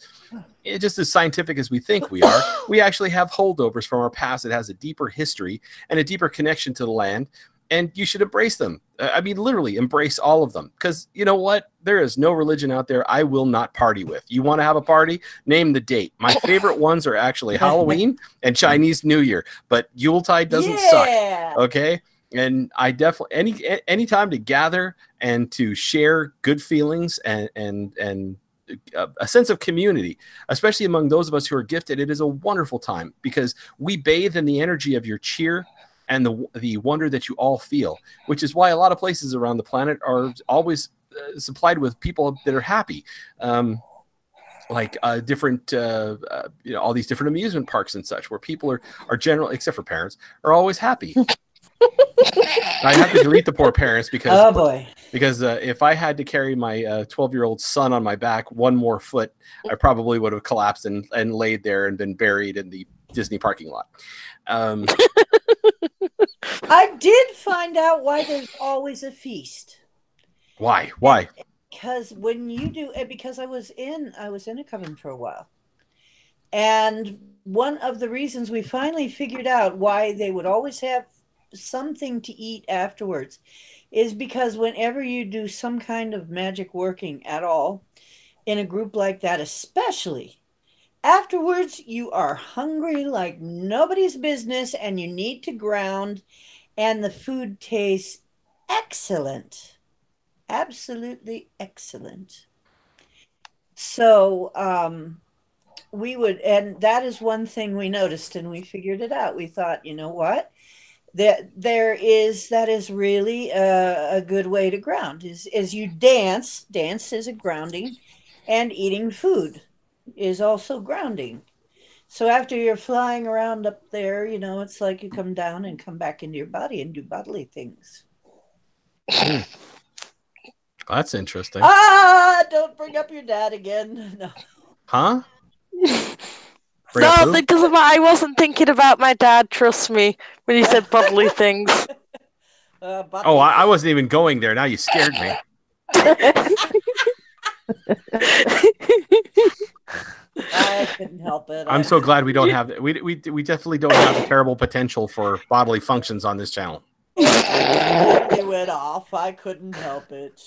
just as scientific as we think we are. We actually have holdovers from our past that has a deeper history and a deeper connection to the land. And you should embrace them. I mean, literally embrace all of them. Because you know what? There is no religion out there I will not party with. You want to have a party? Name the date. My favorite ones are actually Halloween and Chinese New Year. But Yuletide doesn't suck. Okay? And I definitely, any time to gather and to share good feelings and a sense of community, especially among those of us who are gifted, it is a wonderful time because we bathe in the energy of your cheer and the wonder that you all feel, which is why a lot of places around the planet are always supplied with people that are happy. Like different, all these different amusement parks and such, where people are generally, except for parents, are always happy. I have to delete the poor parents because if I had to carry my 12-year-old son on my back one more foot, I probably would have collapsed and laid there and been buried in the Disney parking lot. I did find out why there's always a feast. Why? Because when you do it, because I was in a coven for a while. And one of the reasons we finally figured out why they would always have something to eat afterwards is because whenever you do some kind of magic working at all in a group like that, especially afterwards, you are hungry like nobody's business and you need to ground, and the food tastes excellent. Absolutely excellent. So we would, and that is one thing we noticed and we figured it out. We thought, you know what? That is really a good way to ground is you dance. Dance is a grounding, and eating food is also grounding. So after you're flying around up there, it's like you come down and come back into your body and do bodily things. That's interesting. Don't bring up your dad again. No. Huh? No, it doesn't matter. I wasn't thinking about my dad, trust me, when you said bodily things. I wasn't even going there. Now you scared me. I couldn't help it. I'm so glad we don't have we definitely don't have the terrible potential for bodily functions on this channel. They went off. I couldn't help it.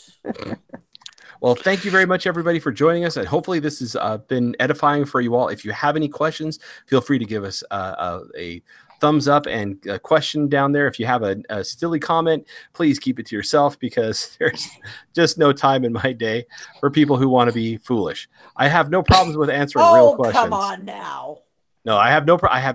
Well, thank you very much, everybody, for joining us. And hopefully this has been edifying for you all. If you have any questions, feel free to give us a thumbs up and a question down there. If you have a silly comment, please keep it to yourself because there's just no time in my day for people who want to be foolish. I have no problems with answering real questions. Come on now. No, I have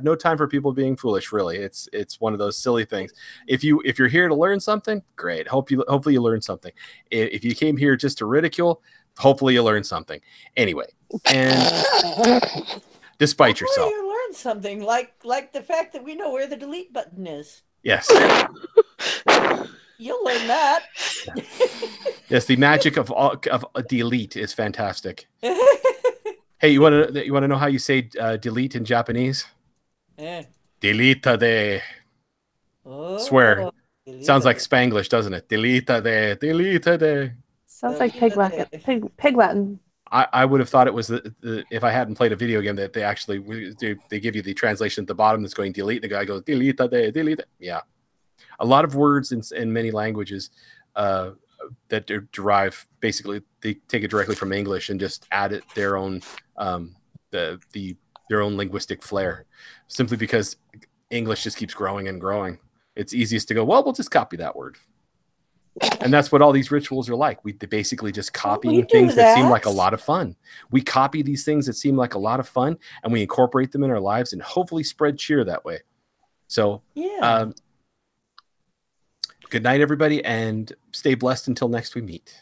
no time for people being foolish. Really, it's one of those silly things. If you're here to learn something, great. Hopefully you learn something. If you came here just to ridicule, hopefully you learn something. Anyway, and despite yourself, you learn something like the fact that we know where the delete button is. Yes, you'll learn that. Yes, the magic of delete is fantastic. Hey, you want to know how you say delete in Japanese? Delete de. Swear. Sounds like Spanglish, doesn't it? Delete de. Sounds like pig Latin. I would have thought it was if I hadn't played a video game that they actually they give you the translation at the bottom that's going delete. The guy goes delete de. Yeah, a lot of words in many languages that derive, basically they take it directly from English and just add it their own their own linguistic flair, simply because English just keeps growing and growing. It's easiest to go, well, we'll just copy that word. And that's what all these rituals are like. We basically just copying things that seem like a lot of fun. We copy these things that seem like a lot of fun and we incorporate them in our lives and hopefully spread cheer that way. So good night, everybody, and stay blessed until next we meet.